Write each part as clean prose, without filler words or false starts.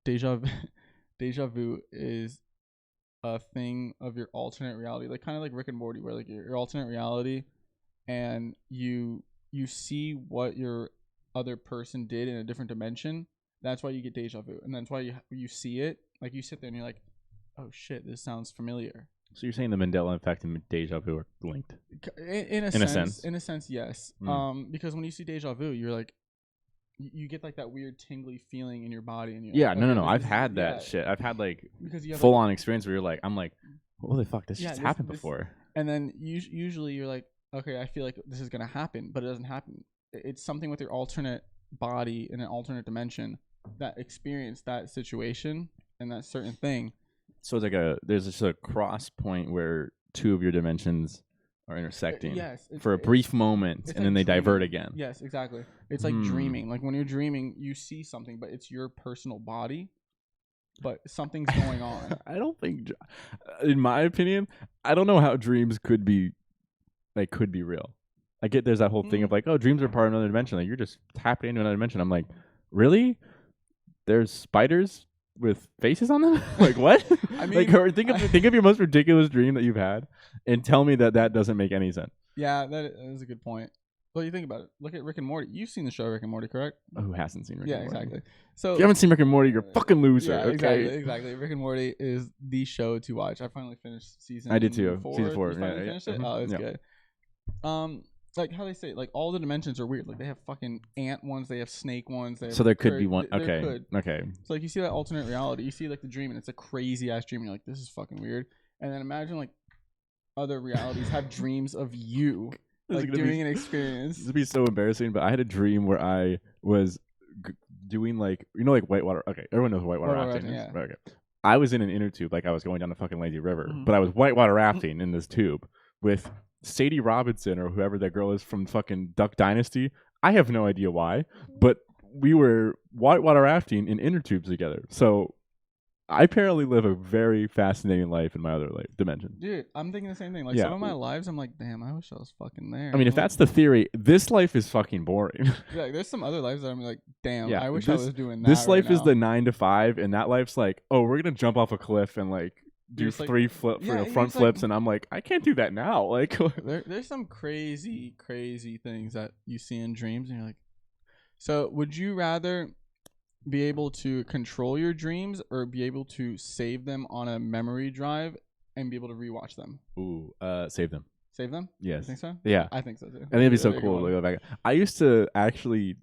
deja deja vu is a thing of your alternate reality, like kind of like Rick and Morty, where like your alternate reality, and you see what your other person did in a different dimension. That's why you get deja vu, and that's why you see it. Like you sit there and you're like, oh shit, this sounds familiar. So you're saying the Mandela effect and deja vu are linked? In a sense. In a sense, yes. Because when you see deja vu, you're like, you get like that weird tingly feeling in your body, and you're yeah, like, no. I've had that shit. I've had like because full on experience where you're like, I'm like, holy fuck, this just happened before. And then usually you're like, okay, I feel like this is gonna happen, but it doesn't happen. It's something with your alternate body in an alternate dimension that experienced that situation and that certain thing. So it's like there's just a cross point where two of your dimensions are intersecting for a brief moment, and then they divert again. Yes, exactly. It's like dreaming. Like when you're dreaming, you see something, but it's your personal body, but something's going on. I don't think, in my opinion, I don't know how dreams could be real. I get there's that whole thing of like, oh, dreams are part of another dimension. Like you're just tapping into another dimension. I'm like, really? There's spiders with faces on them? Like what? I mean, like think of your most ridiculous dream that you've had, and tell me that doesn't make any sense. Yeah, that is a good point. Well, you think about it. Look at Rick and Morty. You've seen the show Rick and Morty, correct? Oh, who hasn't seen Rick and Morty? Yeah, exactly. So if you haven't seen Rick and Morty, you're a fucking loser. Yeah, okay? Exactly. Rick and Morty is the show to watch. I finally finished season. I did too. 4. Season 4. You finally finished it? Oh, it's good. Like how they say, like all the dimensions are weird. Like they have fucking ant ones, they have snake ones. So there could be one. Okay. So like you see that alternate reality. You see like the dream, and it's a crazy ass dream. And you're like, this is fucking weird. And then imagine like other realities have dreams of you like doing an experience. This would be so embarrassing. But I had a dream where I was doing like like whitewater. Okay, everyone knows whitewater rafting. Yeah. Right, okay. I was in an inner tube, like I was going down the fucking lazy river, but I was whitewater rafting in this tube with Sadie Robinson or whoever that girl is from fucking Duck Dynasty. I have no idea why, but we were whitewater rafting in inner tubes together. So I apparently live a very fascinating life in my other dimension. Dude, I'm thinking the same thing. Like some of my lives, I'm like, damn, I wish I was fucking there. I mean, if that's the theory, this life is fucking boring. Yeah, there's some other lives that I'm like, damn, I wish I was doing that. This life is the 9 to 5, and that life's like, oh, we're gonna jump off a cliff and like do three front flips, and I'm like, I can't do that now. Like, there's some crazy things that you see in dreams, and you're like, so would you rather be able to control your dreams or be able to save them on a memory drive and be able to rewatch them? Ooh, save them. Save them? Yes. You think so? Yeah, I think so too. I think it'd be so cool to go back. I used to actually.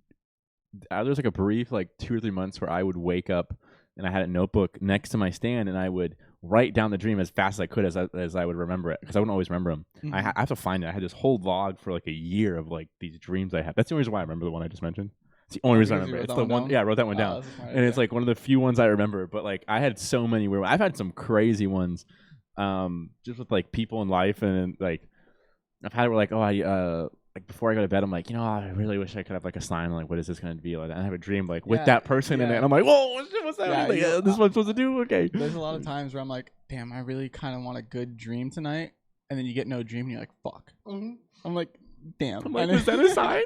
There's like a brief 2 or 3 months where I would wake up and I had a notebook next to my stand, and I would write down the dream as fast as I could as I would remember it, because I wouldn't always remember them. Mm-hmm. I have to find it. I had this whole log for like a year of like these dreams I had. That's the only reason why I remember the one I just mentioned. It's the only reason I remember. It's the one. Yeah, I wrote that one down, and it's like one of the few ones I remember. But like I had so many weird. I've had some crazy ones, just with like people in life, and like I've had where like like before I go to bed, I'm like, I really wish I could have like a sign like, what is this going to be like? And I have a dream like with that person in it, and I'm like, whoa, what's that? Like, this is what I'm supposed to do? Okay. There's a lot of times where I'm like, damn, I really kind of want a good dream tonight, and then you get no dream, and you're like, fuck. Mm-hmm. I'm like, damn. I'm like, is that a sign?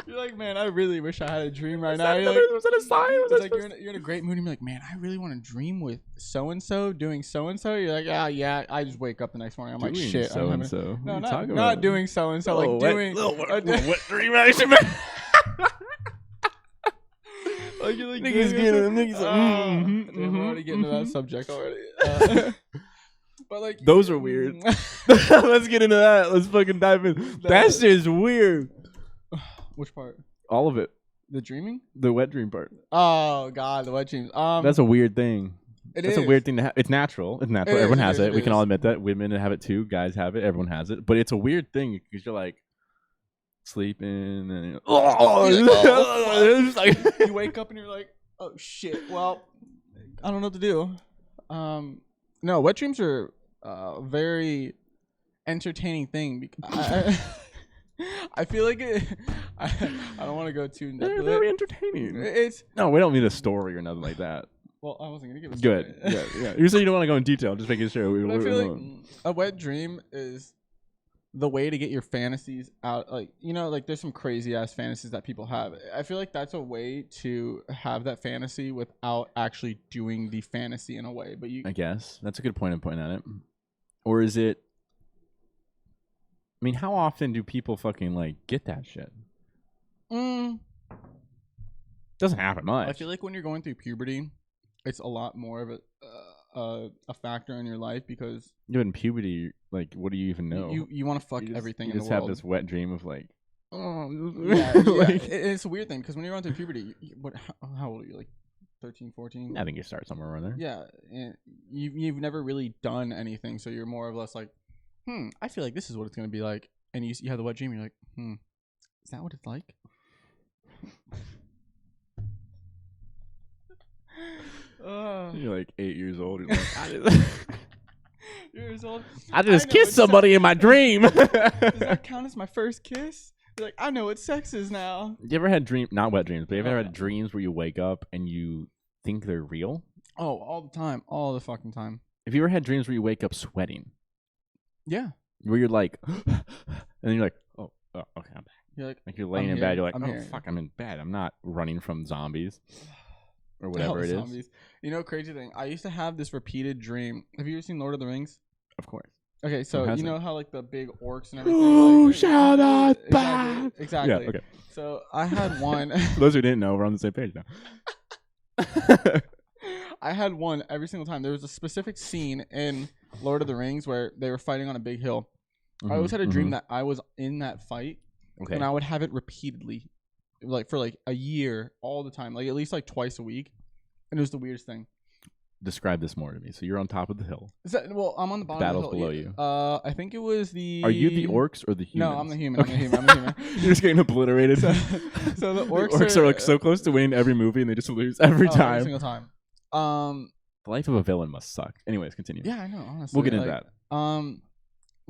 You're like, man, I really wish I had a dream right now. Was that a sign? It's like you're in a great mood, and you're like, man, I really want to dream with so and so doing so and so. You're like, yeah. I just wake up the next morning. I'm like, shit. So and so. No, not doing so and so. Like doing what dream actually? Like you're like niggas getting I'm already getting to that subject already. But like those are weird. Let's get into that. Let's fucking dive in. That shit is weird. Which part? All of it. The dreaming? The wet dream part. Oh god, the wet dreams. That's a weird thing. That's a weird thing to have. It's natural. Everyone has it. We can all admit that. Women have it too. Guys have it. Everyone has it. But it's a weird thing because you're like sleeping and you wake up and you're like, oh shit. Well, I don't know what to do. No, wet dreams are a very entertaining thing. I feel like I don't want to go too in depth. They're very entertaining. No, we don't need a story or nothing like that. Well, I wasn't gonna give a story. Good. Yeah. You said you don't want to go in detail. Just making sure. I feel like a wet dream is the way to get your fantasies out, like, you know, like there's some crazy ass fantasies that people have. I feel like that's a way to have that fantasy without actually doing the fantasy in a way. But you, I guess that's a good point of pointing at it. Or is it? I mean, how often do people fucking like get that shit? Doesn't happen much. I feel like when you're going through puberty, it's a lot more of a factor in your life because you're in puberty. Like, what do you even know? You want to fuck everything in the world. You just have this wet dream of like, oh, yeah, like, it's a weird thing because when you're going through puberty, how old are you? Like 13, 14? I think you start somewhere around there. Yeah, and you've never really done anything, so you're more or less like, I feel like this is what it's gonna be like, and you have the wet dream. You're like, is that what it's like? You're like 8 years old. You're like, I just kissed somebody in my dream. Does that count as my first kiss? You're like, I know what sex is now. You ever had not wet dreams, but you ever had dreams where you wake up and you think they're real? Oh, all the time, all the fucking time. Have you ever had dreams where you wake up sweating? Yeah. Where you're like, and then you're like, oh, okay, I'm back. You're like you're laying in bed. You're like, fuck, I'm in bed. I'm not running from zombies. Or whatever it is. You know, crazy thing. I used to have this repeated dream. Have you ever seen Lord of the Rings? Of course. Okay, so you know how like the big orcs and everything. Oh, shall not pass. Exactly. Yeah. Okay. So I had one. For those who didn't know, we're on the same page now. I had one every single time. There was a specific scene in Lord of the Rings where they were fighting on a big hill. I always had a dream that I was in that fight, and I would have it repeatedly. Like for like a year, all the time, like at least like twice a week, and it was the weirdest thing. Describe this more to me. So you're on top of the hill. Well, I'm on the bottom Battles of the hill. Below you. I think it was the. Are you the orcs or the humans? No, I'm the human. Okay. I'm the human. You're just getting obliterated. So the orcs are like so close to winning every movie, and they just lose every time. Every single time. The life of a villain must suck. Anyways, continue. Yeah, I know. Honestly, we'll get into that.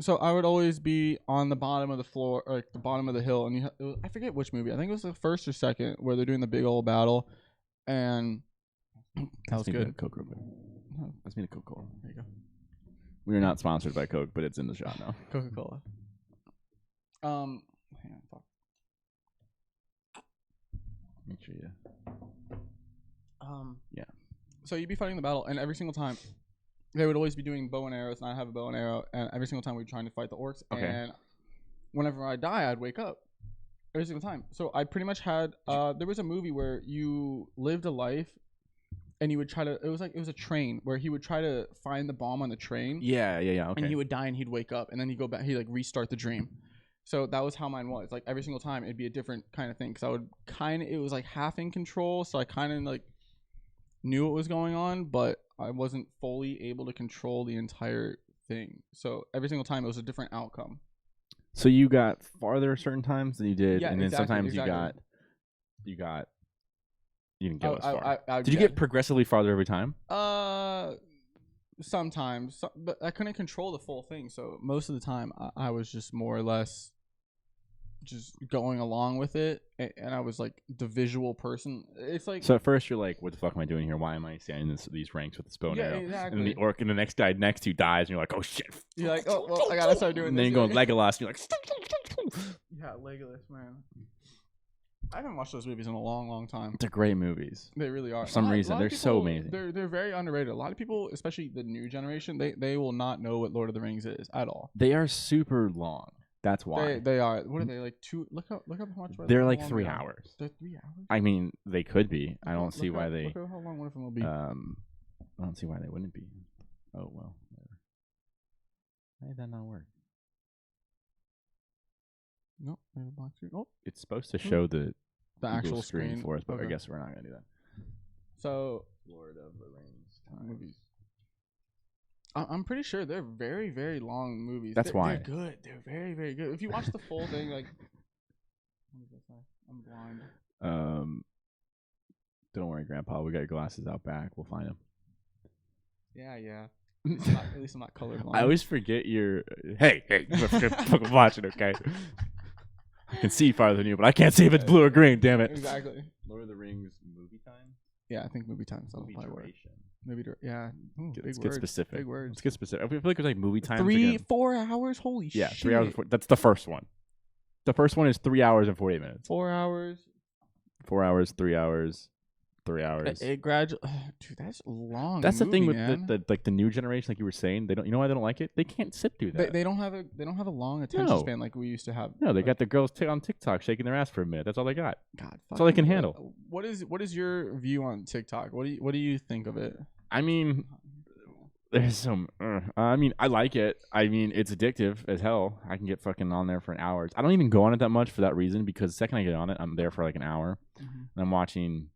So I would always be on the bottom of the floor, or like the bottom of the hill, and I forget which movie. I think it was the first or second where they're doing the big old battle, and that was good. Coke real quick. Let's meet a Coca-Cola. There you go. We are not sponsored by Coke, but it's in the shot now. Coca-Cola. Hang on, fuck. Make sure you. Yeah. So you'd be fighting the battle, and every single time. They would always be doing bow and arrows, and I'd have a bow and arrow, and every single time we'd be trying to fight the orcs. Okay. And whenever I die, I'd wake up. Every single time. So I pretty much had there was a movie where you lived a life and you would try to it was a train where he would try to find the bomb on the train. Yeah. Okay. And he would die and he'd wake up and then he'd go back, he'd like restart the dream. So that was how mine was. Like every single time it'd be a different kind of thing. Cause I would it was like half in control, so I kinda like knew what was going on, but I wasn't fully able to control the entire thing. So every single time it was a different outcome. So you got farther certain times than you did, and then sometimes you didn't go as far. Did you get progressively farther every time? Sometimes, but I couldn't control the full thing. So most of the time, I was just more or less just going along with it, and I was like the visual person. It's like so at first you're like, "What the fuck am I doing here? Why am I standing these ranks with this bow and arrow?" Exactly. And the orc and the next guy next to you dies, and you're like, "Oh shit!" You're like, "Oh well, I gotta start doing." And this. then you go Legolas, and you're like, "Yeah, Legolas, man." I haven't watched those movies in a long, long time. They're great movies. They really are. For some reason, they're so amazing. They're very underrated. A lot of people, especially the new generation, they will not know what Lord of the Rings is at all. They are super long. That's why they are. What are they like? Look up how much. They're like 3 hours. They're 3 hours. I mean, they could be. I don't see why they. Look at how long one of them will be. I don't see why they wouldn't be. Oh well. Why did that not work? Nope. Black screen. Oh, it's supposed to show the actual screen for us, but I guess we're not gonna do that. So, Lord of the Rings movies. I'm pretty sure they're very, very long movies. That's why they're good. They're very, very good. If you watch the full thing, like, I'm blind. Don't worry, Grandpa. We got your glasses out back. We'll find them. Yeah. At least I'm not colorblind. I always forget your. Hey, fucking watch it, okay? I can see farther than you, but I can't see if it's blue or green. Damn it! Exactly. Lord of the Rings movie time. Yeah, I think movie time. So movie duration. Maybe yeah. Ooh, Let's big get words. specific. Big words. Let's get specific. I feel like there's like movie times. 4 hours. Holy shit. 3 hours. That's the first one. The first one is 3 hours and 48 minutes. 4 hours. 4 hours, 3 hours, 3 hours. It gradually. Dude, that's long. That's the thing with man. the new generation, like you were saying. They don't. You know why they don't like it? They can't sit through that. They don't have a long attention span like we used to have. No, they got the girls on TikTok shaking their ass for a minute. That's all they got. God, that's all they can handle. What is your view on TikTok? What do you think of it? I mean, there's some. I mean, I like it. I mean, it's addictive as hell. I can get fucking on there for an hour. I don't even go on it that much for that reason because the second I get on it, I'm there for like an hour, and I'm watching.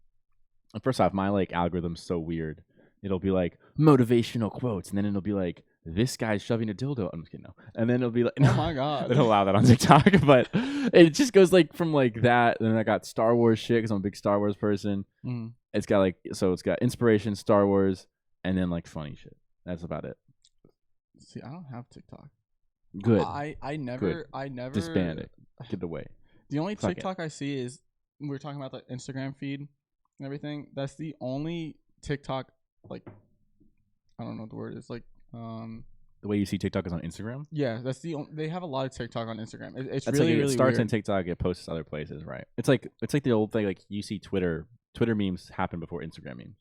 First off, my like algorithm's so weird. It'll be like motivational quotes, and then it'll be like this guy's shoving a dildo. I'm just kidding, no. And then it'll be like, oh my god, they don't allow that on TikTok, but it just goes like from like that. And then I got Star Wars shit because I'm a big Star Wars person. It's got like it's got inspiration, Star Wars, and then like funny shit. That's about it. See, I don't have TikTok. Good. I never disband it. Get it away. The only TikTok I see is we're talking about the Instagram feed and everything. That's the only TikTok, like, I don't know what the word is, like the way you see TikTok is on Instagram. Yeah, that's they have a lot of TikTok on Instagram. It's that's really like, really it starts weird. in TikTok, it posts other places, right? It's like the old thing, like you see Twitter memes happen before Instagram memes.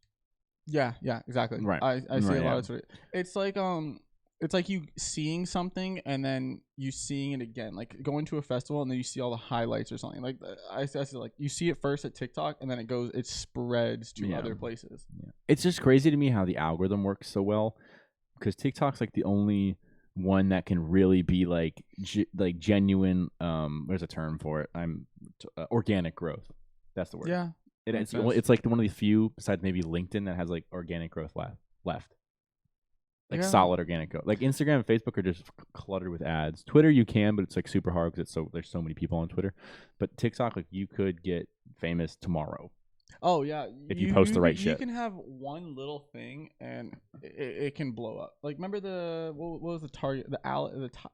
Yeah, exactly. Right. I see a lot of Twitter. It's like you seeing something and then you seeing it again, like going to a festival and then you see all the highlights or something. Like I see, like you see it first at TikTok and then it spreads to other places. Yeah. It's just crazy to me how the algorithm works so well, because TikTok's like the only one that can really be like genuine. There's a term for it. Organic growth. That's the word. Yeah. It's like one of the few besides maybe LinkedIn that has like organic growth left. Like solid organic growth. Like Instagram and Facebook are just cluttered with ads. Twitter you can, but it's like super hard because there's so many people on Twitter. But TikTok, like you could get famous tomorrow. Oh yeah, if you post the right shit. You can have one little thing and it can blow up. Like remember what was the Target,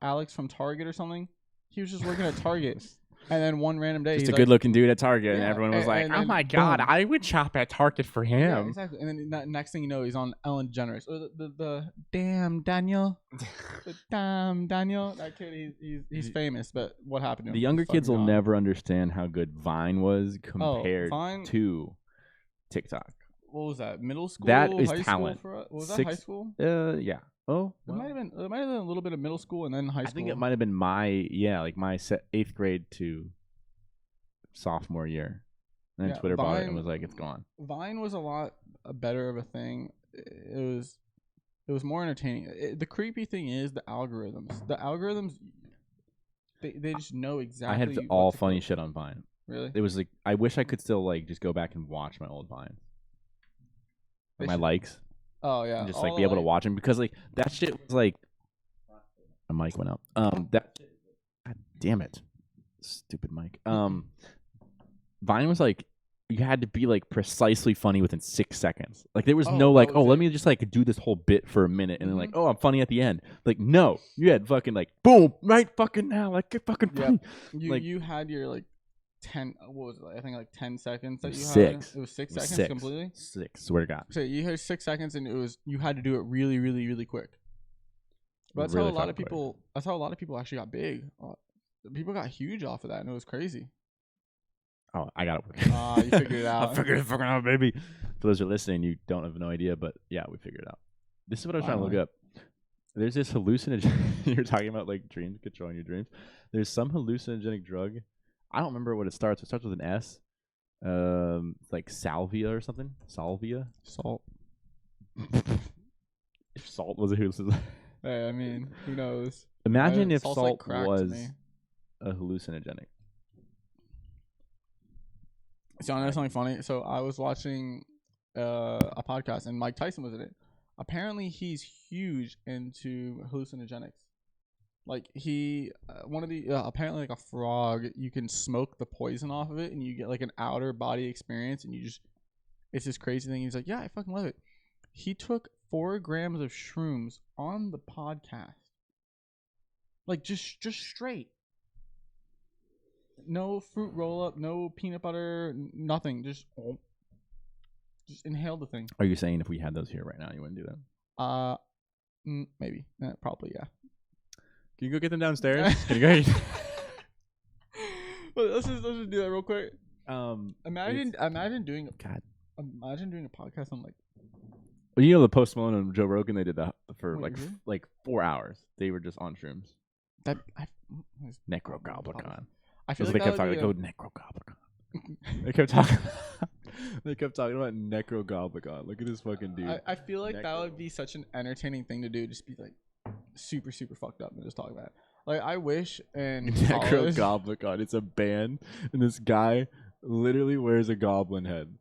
Alex from Target or something? He was just working at Target. And then one random day, just a good-looking dude at Target, and everyone was like, "Oh my god, I would shop at Target for him." Yeah, exactly. And then next thing you know, he's on Ellen DeGeneres. Or the damn Daniel, That kid, he's famous. But what happened to him? The younger kids will never understand how good Vine was compared to TikTok. What was that? Middle school? That is high talent. School was that high school? Yeah. Oh, it might have been a little bit of middle school and then high school. I think it might have been my 8th grade to sophomore year. And then Twitter bought it and was like, it's gone. Vine was a lot better of a thing. It was more entertaining. The creepy thing is the algorithms. The algorithms, they just know exactly. I had all funny shit on Vine. Really? It was like I wish I could still like just go back and watch my old Vines. My likes. Oh yeah, and just like be able to watch them because like that shit was like a mic went out. That shit, God damn it, stupid mic. Vine was like you had to be like precisely funny within 6 seconds. Like there was no like let me just like do this whole bit for a minute and then like I'm funny at the end. Like no, you had fucking like boom right fucking now like get fucking funny. You had your like 10. What was it? I think like 10 seconds that you had. It was 6 seconds completely. 6. Swear to God. So you had 6 seconds, and you had to do it really, really, really quick. But that's really how a lot of people. That's how a lot of people actually got big. People got huge off of that, and it was crazy. Oh, I got it. You figured it out. I figured it fucking out, baby. For those who are listening, you don't have no idea, but yeah, we figured it out. This is what I was trying to look up. There's this hallucinogenic. You're talking about like dreams, controlling your dreams. There's some hallucinogenic drug. I don't remember what it starts. It starts with an S. Like salvia or something. Salvia. Salt. If salt was a hallucinogen. Hey, I mean, who knows? Imagine if salt like was a hallucinogenic. So I know something funny. So I was watching a podcast and Mike Tyson was in it. Apparently, he's huge into hallucinogenics. Like he, one of the apparently like a frog, you can smoke the poison off of it, and you get like an outer body experience, and it's this crazy thing. He's like, yeah, I fucking love it. He took 4 grams of shrooms on the podcast, like just straight, no fruit roll up, no peanut butter, nothing, just. Just inhale the thing. Are you saying if we had those here right now, you wouldn't do that? Maybe. Probably, yeah. Can you go get them downstairs? Can you go? Let's just do that real quick. Imagine doing a podcast on like. Well, you know the Post Malone and Joe Rogan, they did that for Wait, really? like 4 hours. They were just on shrooms. Necrogoblicon. I feel like they kept talking. Go Necrogoblicon. They kept talking. They kept talking about Necrogoblicon. Look at this fucking dude. I feel like that would be such an entertaining thing to do. Just be like super super fucked up and just talk about it. Like I wish and Necrogoblicon. It's a band, and this guy literally wears a goblin head.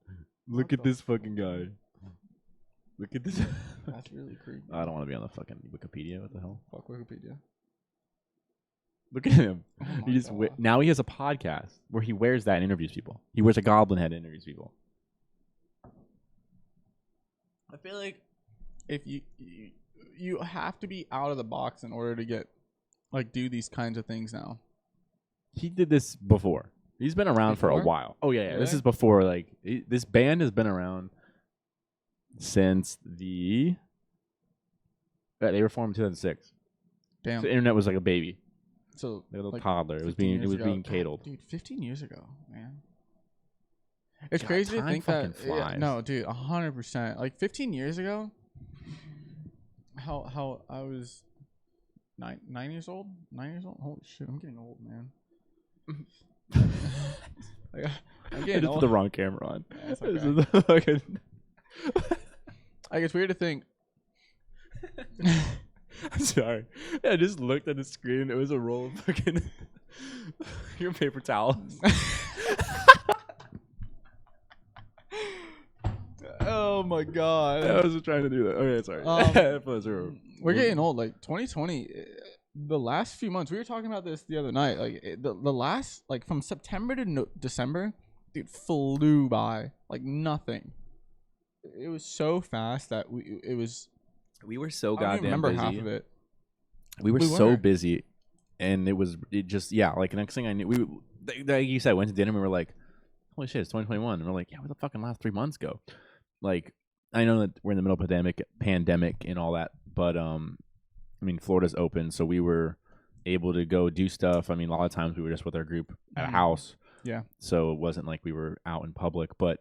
Look at this fucking guy. Look at this. That's really creepy. I don't want to be on the fucking Wikipedia. What the hell? Fuck Wikipedia. Look at him. Oh He just now he has a podcast where he wears that and interviews people. He wears a goblin head and interviews people. I feel like if you have to be out of the box in order to get do these kinds of things now. He did this before. He's been around for a while. Oh yeah. Really? This is before this band has been around since they were formed in 2006. Damn. So the internet was like a baby. So a little toddler. It was being cradled. Dude, 15 years ago, man. It's crazy to think that. Yeah, no, dude, 100%. Like 15 years ago, how I was 9 years old. 9 years old. Holy shit, I'm getting old, man. I'm getting old. Put the wrong camera on. Yeah, okay. Like it's weird to think. I'm sorry. I just looked at the screen. It was a roll of fucking your paper towels. Oh my god! I was trying to do that. Okay, sorry. We're getting old. Like 2020, the last few months. We were talking about this the other night. Like the last, from September to December, dude, flew by like nothing. It was so fast that we were so I don't goddamn remember busy. Half of it. We were so busy, and it just like next thing I knew, like you said, went to dinner and we were like, holy shit, it's 2021. And we're like, yeah, where the fucking last 3 months go? Like, I know that we're in the middle of a pandemic and all that, but I mean, Florida's open, so we were able to go do stuff. I mean, a lot of times we were just with our group at a house. Yeah. So it wasn't like we were out in public, but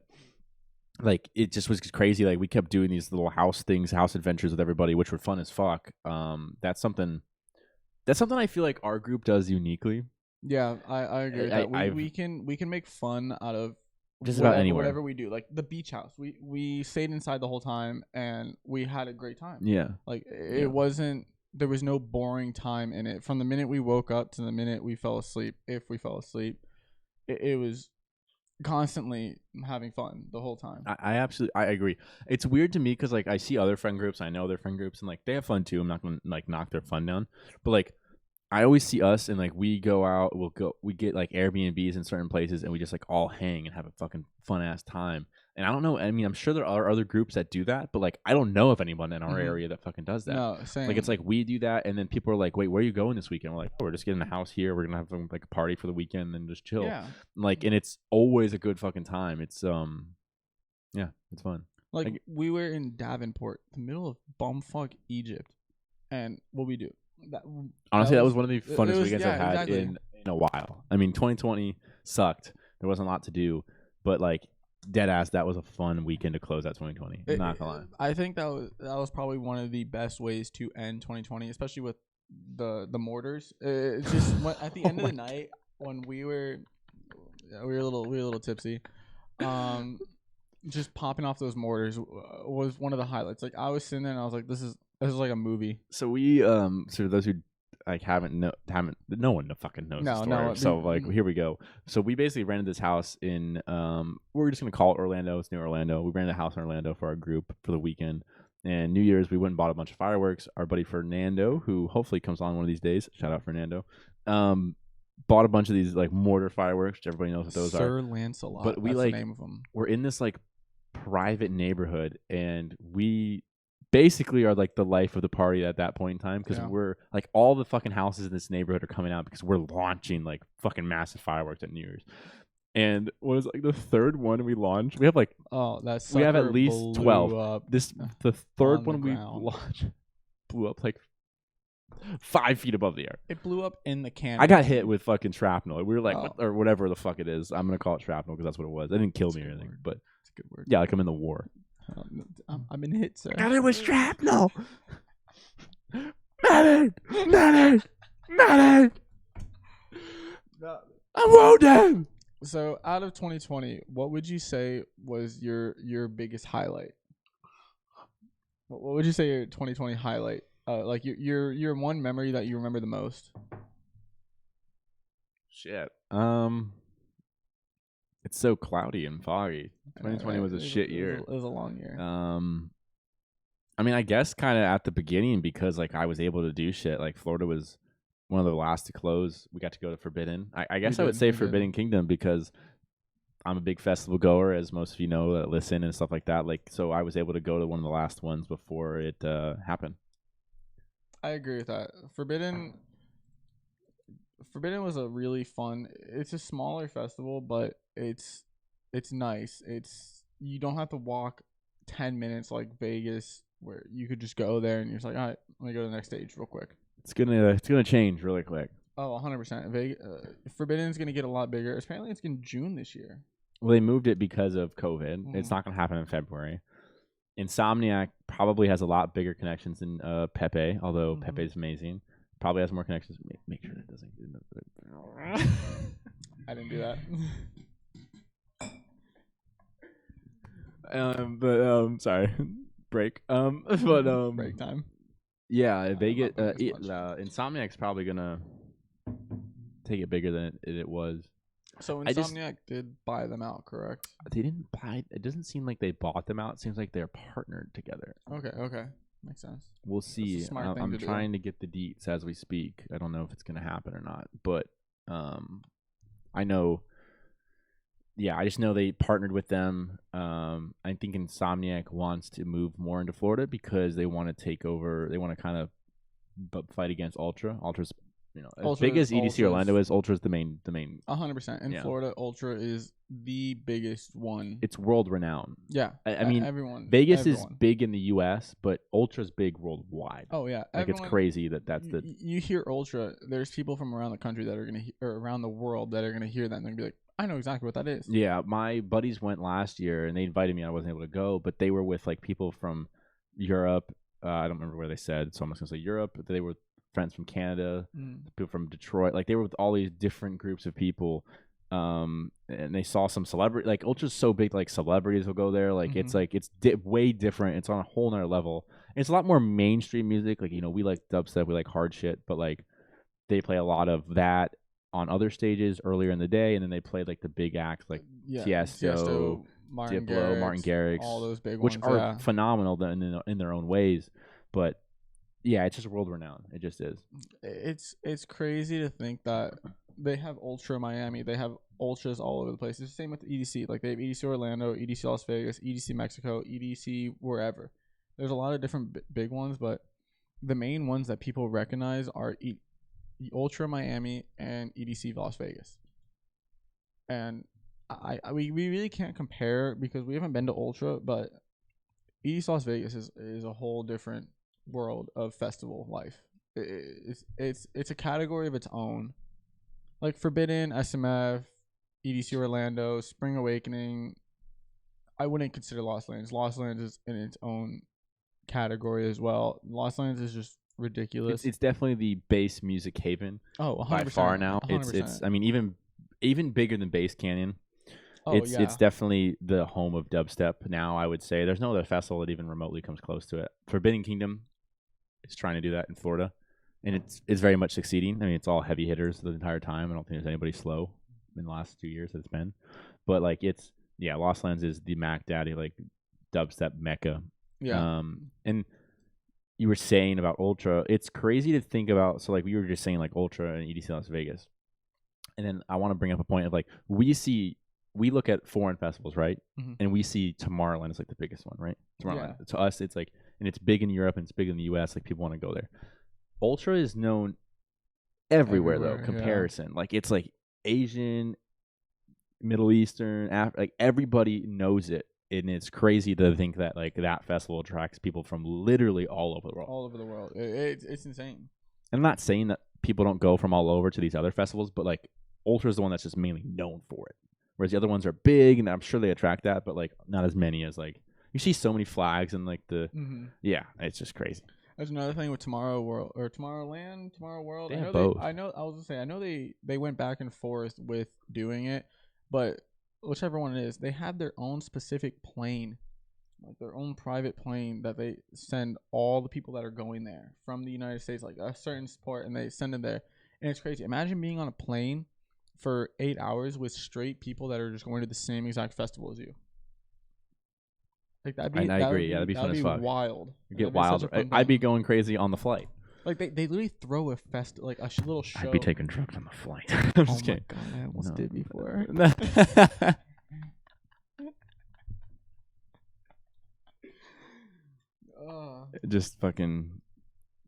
like it just was crazy. Like we kept doing these little house adventures with everybody, which were fun as fuck. That's something I feel like our group does uniquely. Yeah, I agree with that. We can make fun out of just about anywhere. Whatever we do. Like the beach house. We stayed inside the whole time and we had a great time. Yeah. Like it wasn't, there was no boring time in it. From the minute we woke up to the minute we fell asleep, if we fell asleep, it was constantly having fun the whole time. I agree. It's weird to me because like I see other friend groups, I know their friend groups, and like they have fun too. I'm not gonna like knock their fun down, but like I always see us and like we go out, we get like Airbnbs in certain places and we just like all hang and have a fucking fun ass time. And I don't know, I mean, I'm sure there are other groups that do that, but like I don't know of anyone in our area that fucking does that. No, same. Like it's like we do that and then people are like, wait, where are you going this weekend? We're like, oh, we're just getting a house here. We're gonna have like a party for the weekend and just chill. Yeah. Like, and it's always a good fucking time. It's yeah, it's fun. Like we were in Davenport, the middle of bumfuck Egypt, and what we do. Honestly, that was one of the funnest weekends I've had in a while. I mean, 2020 sucked. There wasn't a lot to do, but like dead ass, that was a fun weekend to close out 2020. I'm not gonna lie. I think that was probably one of the best ways to end 2020, especially with the mortars. It's just at the end of the night when we were a little tipsy. Just popping off those mortars was one of the highlights. Like I was sitting there and I was like, this is like a movie. So we so those who like no one fucking knows the story. No, so like here we go. So we basically rented this house in we're just gonna call it Orlando. It's near Orlando. We rented a house in Orlando for our group for the weekend. And New Year's we went and bought a bunch of fireworks. Our buddy Fernando, who hopefully comes on one of these days, shout out Fernando, bought a bunch of these like mortar fireworks, which everybody knows what those are. Sir Lancelot. But that's the name of them. We're in this like private neighborhood and we basically are like the life of the party at that point in time because we're like all the fucking houses in this neighborhood are coming out because we're launching like fucking massive fireworks at New Year's. And what is like the third one we launched? We have like Oh, that we have at sucker least blew 12. up The third on the one we ground. launched blew up like 5 feet above the air. It blew up in the cannon. I got hit with fucking shrapnel. We were like, Oh. what, or whatever the fuck it is. I'm gonna call it shrapnel because that's what it was. It didn't kill That's me a or good anything, word. but It's a good word. yeah, like I'm in the war. I've been hit, sir. I got it with shrapnel. Medic, medic, medic. I'm wounded. So, out of 2020, what would you say was your biggest highlight? What would you say your 2020 highlight? Like your one memory that you remember the most. Shit. It's so cloudy and foggy. 2020 was a shit year. It was a long year. I mean, I guess kind of at the beginning because like I was able to do shit. Like Florida was one of the last to close. We got to go to Forbidden. I guess I would say Forbidden Kingdom because I'm a big festival goer, as most of you know that listen and stuff like that. Like, so I was able to go to one of the last ones before it happened. I agree with that. Forbidden was a really fun. It's a smaller festival, but it's nice. You don't have to walk 10 minutes like Vegas, where you could just go there and you're just like, all right, let me go to the next stage real quick. It's gonna change really quick. Oh, 100%. Forbidden's gonna get a lot bigger. Apparently, it's in June this year. Well, they moved it because of COVID. It's not gonna happen in February. Insomniac probably has a lot bigger connections than Pepe, although Pepe's amazing. Probably has more connections. Make sure that doesn't. I didn't do that. Sorry, break. But break time. Yeah, Vegas. Insomniac's probably gonna take it bigger than it was. So Insomniac did buy them out, correct? They didn't buy. It doesn't seem like they bought them out. It seems like they're partnered together. Okay, makes sense. We'll see. I'm trying to get the deets as we speak. I don't know if it's gonna happen or not, but I know. Yeah, I just know they partnered with them. I think Insomniac wants to move more into Florida because they want to take over. They want to kind of fight against Ultra. Ultra's, as big as EDC Orlando is, Ultra's the main. 100%. In Florida, Ultra is the biggest one. It's world renowned. Yeah, I mean, Vegas is big in the U.S., but Ultra's big worldwide. Oh yeah, like it's crazy that's the. You hear Ultra. There's people from around the country that are gonna or around the world that are gonna hear that and they're gonna be like, I know exactly what that is. Yeah, my buddies went last year and they invited me. I wasn't able to go, but they were with like people from Europe. I don't remember where they said, so I'm just gonna say Europe. They were friends from Canada, people from Detroit. Like they were with all these different groups of people, and they saw some celebrity. Like Ultra's so big, like celebrities will go there. Like it's way different. It's on a whole nother level. And it's a lot more mainstream music. Like we like dubstep, we like hard shit, but like they play a lot of that on other stages earlier in the day, and then they played like the big acts like Tiesto, Diplo, Martin Garrix, all those big ones, which are phenomenal in their own ways. But yeah, it's just world renowned. It just is. It's crazy to think that they have Ultra Miami. They have Ultras all over the place. It's the same with EDC. Like they have EDC Orlando, EDC Las Vegas, EDC Mexico, EDC wherever. There's a lot of different big ones, but the main ones that people recognize are Ultra Miami and EDC Las Vegas. And we really can't compare because we haven't been to Ultra, but EDC Las Vegas is a whole different world of festival life. It's a category of its own. Like Forbidden, SMF, EDC Orlando, Spring Awakening. I wouldn't consider Lost Lands. Lost Lands is in its own category as well. Lost Lands is just ridiculous. It's definitely the bass music haven. Oh, 100%, by far now. 100%. It's I mean even bigger than Bass Canyon. Oh, It's definitely the home of dubstep now. I would say there's no other festival that even remotely comes close to it. Forbidden Kingdom is trying to do that in Florida, and it's very much succeeding. I mean, it's all heavy hitters the entire time. I don't think there's anybody slow in the last 2 years that it's been, but like Lost Lands is the Mac Daddy like dubstep mecca. Yeah. And you were saying about Ultra, it's crazy to think about. So like we were just saying like Ultra and EDC Las Vegas, and then I want to bring up a point of like we look at foreign festivals, right? Mm-hmm. And we see Tomorrowland is like the biggest one, right? Tomorrowland. Yeah. To us, it's like, and it's big in Europe and it's big in the US. Like people want to go there. Ultra is known everywhere though. Comparison, like it's like Asian, Middle Eastern, like everybody knows it, and it's crazy to think that like that festival attracts people from literally all over the world. All over the world. It's insane. And I'm not saying that people don't go from all over to these other festivals, but like Ultra is the one that's just mainly known for it. Whereas the other ones are big, and I'm sure they attract that, but like not as many as like you see so many flags and like the yeah, it's just crazy. There's another thing with Tomorrow World or Tomorrow World. They have both. I was gonna say I know they went back and forth with doing it, but whichever one it is, they have their own specific plane, like their own private plane that they send all the people that are going there from the United States, like a certain sport, and they send them there. And it's crazy. Imagine being on a plane for 8 hours with straight people that are just going to the same exact festival as you. Like that'd be. I agree. Yeah, that'd be fun as fuck. Wild. You get wild. I'd be going crazy on the flight. Like they literally throw a like a little show. I'd be taking drugs on the flight. I'm just kidding. God, I almost did before. Just fucking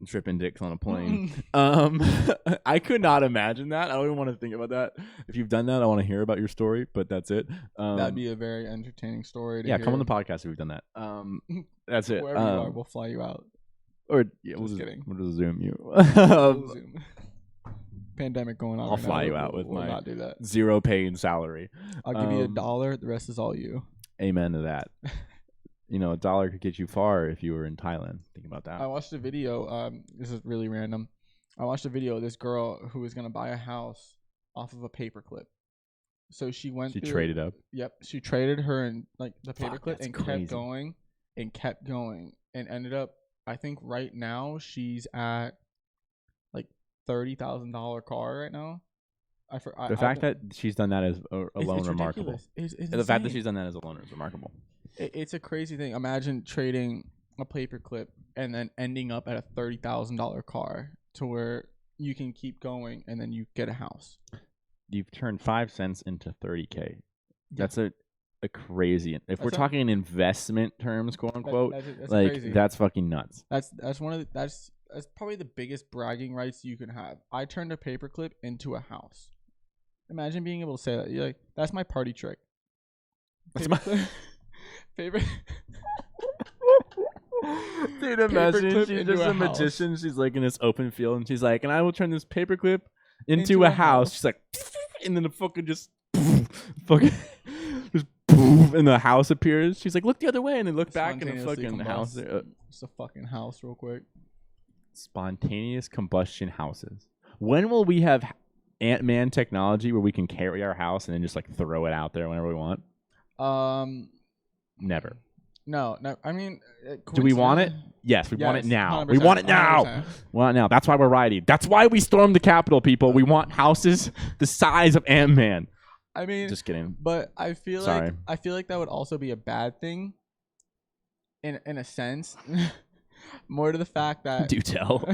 tripping dicks on a plane. I could not imagine that. I don't even want to think about that. If you've done that, I want to hear about your story, but that's it. That'd be a very entertaining story to hear. Come on the podcast if we've done that. That's it. Wherever you are, we'll fly you out. Or yeah, we'll just Zoom you. We'll Zoom. Pandemic going on. I'll fly you out with we'll my not do that. zero paying salary. I'll give you $1. The rest is all you. Amen to that. $1 could get you far if you were in Thailand. Think about that. I watched a video. This is really random. I watched a video of this girl who was gonna buy a house off of a paperclip. So she traded up. Yep, she traded her and like the paperclip and crazy. kept going and ended up. I think right now she's at like $30,000 car right now. The fact that she's done that is alone remarkable. It's the fact that she's done that as alone is remarkable. It's a crazy thing. Imagine trading a paperclip and then ending up at a $30,000 car to where you can keep going and then you get a house. You've turned 5 cents into 30K. Yeah. That's a crazy. If we're talking in investment terms, quote unquote, that's like crazy. That's fucking nuts. That's probably the biggest bragging rights you can have. I turned a paperclip into a house. Imagine being able to say that. You're like, that's my party trick. That's my favorite. Dude, imagine she's just a magician. She's like in this open field, and she's like, and I will turn this paperclip into a house. She's like, and then the fucking just and the house appears. She's like, look the other way, and then look back, and the fucking house. Just a fucking house, real quick. Spontaneous combustion houses. When will we have Ant-Man technology where we can carry our house and then just like throw it out there whenever we want? Never. No. I mean, do we want it? Yes, we want it now. We want it now. 100%. We want it now. That's why we're rioting. That's why we stormed the Capitol, people. We want houses the size of Ant-Man. I mean, just kidding. But I feel like that would also be a bad thing. In a sense. More to the fact that do tell.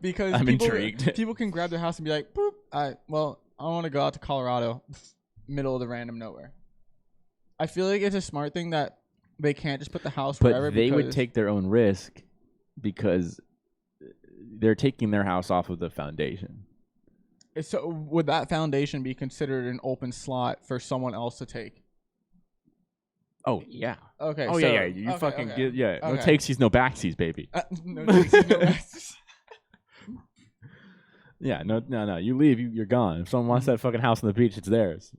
Because I'm intrigued. People can grab their house and be like, boop, I want to go out to Colorado, middle of the random nowhere. I feel like it's a smart thing that they can't just put the house wherever. But they would take their own risk because they're taking their house off of the foundation. So would that foundation be considered an open slot for someone else to take? Oh yeah. Okay. Oh yeah. You fucking get No takesies, no backsies, baby. No takesies, no backsies. Yeah. No. You leave, you're gone. If someone wants that fucking house on the beach, it's theirs.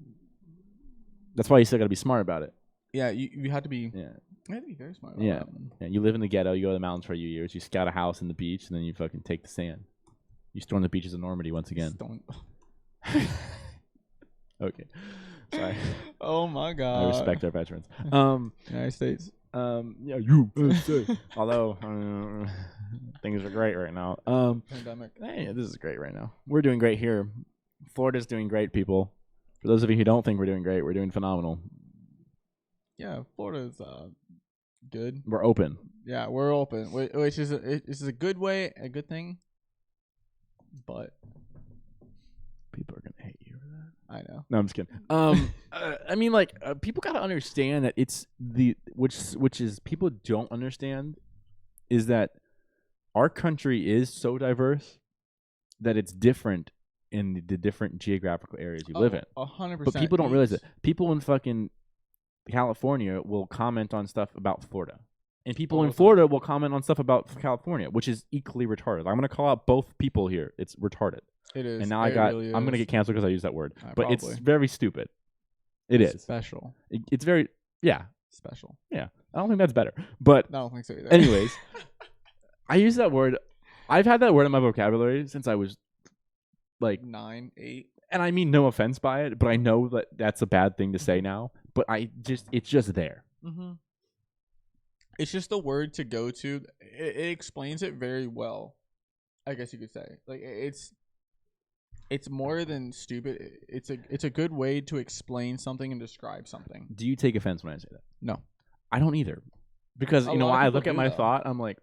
That's why you still got to be smart about it. Yeah. You have to be. Yeah. You have to be very smart. About that. Yeah. You live in the ghetto. You go to the mountains for a few years. You scout a house in the beach, and then you fucking take the sand. You storm the beaches of Normandy once again. Okay. Sorry. Oh my God. I respect our veterans. United States. USA. Although things are great right now. Pandemic. Hey, this is great right now. We're doing great here. Florida's doing great, people. For those of you who don't think we're doing great, we're doing phenomenal. Yeah, Florida's good. We're open. Yeah, we're open, which is a good way, a good thing. But people are gonna hate you for that. I know. No, I'm just kidding. I mean, like, people gotta understand that it's which is people don't understand is that our country is so diverse that it's different in the different geographical areas you live in. 100%. But people don't realize it. People in fucking California will comment on stuff about Florida. And people in Florida will comment on stuff about California, which is equally retarded. I'm going to call out both people here. It's retarded. It is. And now I'm going to get canceled because I use that word. But probably. It's very stupid. It is. Special. It's very, yeah. Special. Yeah. I don't think that's better. But I don't think so either. Anyways, I use that word. I've had that word in my vocabulary since I was like 9, 8. And I mean no offense by it, but I know that that's a bad thing to say now. But it's just there. Mm-hmm. It's just a word to go to. It explains it very well, I guess you could say. Like it's more than stupid. It's a good way to explain something and describe something. Do you take offense when I say that? No, I don't either, because I look at my thought. I'm like,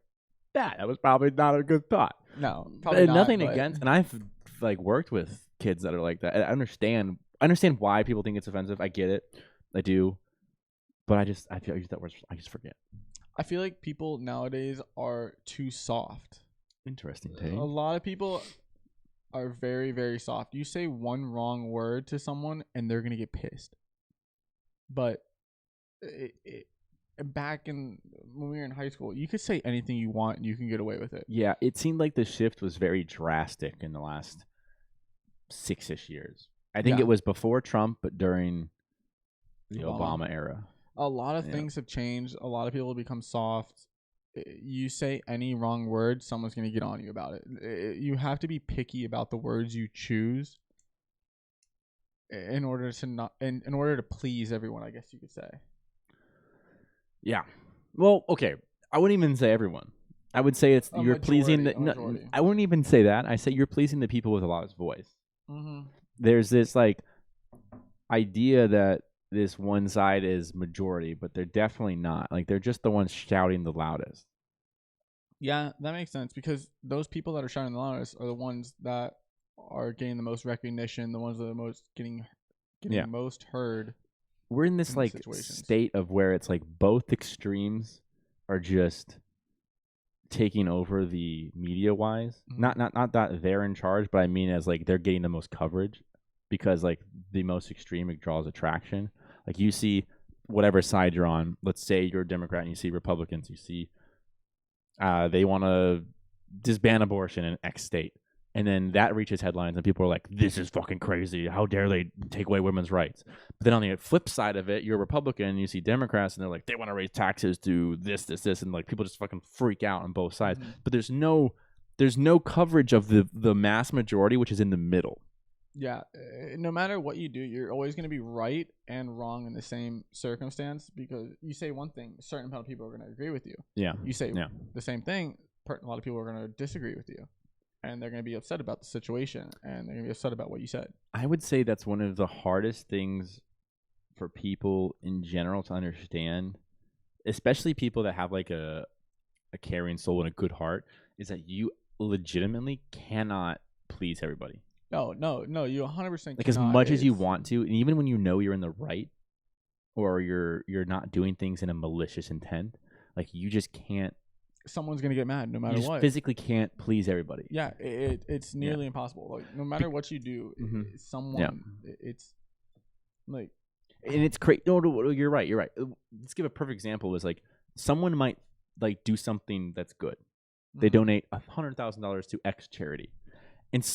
that was probably not a good thought. No, probably not, nothing against. And I've like worked with kids that are like that. I understand why people think it's offensive. I get it. I do. But I feel I use that word. I just forget. I feel like people nowadays are too soft. Interesting take. A lot of people are very, very soft. You say one wrong word to someone and they're going to get pissed. But back when we were in high school, you could say anything you want and you can get away with it. Yeah, it seemed like the shift was very drastic in the last 6-ish years. I think it was before Trump, but during the Obama era. A lot of things have changed. A lot of people have become soft. You say any wrong word, someone's going to get on you about it. You have to be picky about the words you choose in order to please everyone, I guess you could say. Yeah. Well, okay. I wouldn't even say everyone. I would say it's you're pleasing I wouldn't even say that. I say you're pleasing the people with the loudest voice. Mm-hmm. There's this like idea that this one side is majority, but they're definitely not. Like they're just the ones shouting the loudest. Yeah, that makes sense, because those people that are shouting the loudest are the ones that are getting the most recognition, the ones that are most getting most heard. We're in this like state of where it's like both extremes are just taking over the media wise. Mm-hmm. Not that they're in charge, but I mean as like they're getting the most coverage, because like the most extreme, it draws attraction. Like you see whatever side you're on. Let's say you're a Democrat and you see Republicans. You see they want to disband abortion in X state. And then that reaches headlines and people are like, this is fucking crazy. How dare they take away women's rights? But then on the flip side of it, you're a Republican and you see Democrats and they're like, they want to raise taxes to this. And like people just fucking freak out on both sides. Mm-hmm. But there's no coverage of the mass majority, which is in the middle. Yeah. No matter what you do, you're always going to be right and wrong in the same circumstance, because you say one thing, a certain amount of people are going to agree with you. Yeah. You say the same thing, a lot of people are going to disagree with you. And they're going to be upset about the situation, and they're going to be upset about what you said. I would say that's one of the hardest things for people in general to understand, especially people that have like a caring soul and a good heart, is that you legitimately cannot please everybody. No, you 100% like as much as you want to, and even when you know you're in the right, or you're not doing things in a malicious intent, like you just can't. Someone's gonna get mad no matter what. Physically can't please everybody. Yeah, it's nearly impossible. Like no matter what you do, someone it's like, and it's crazy. No, you're right. Let's give a perfect example. Is like someone might like do something that's good. They donate $100,000 to X charity, and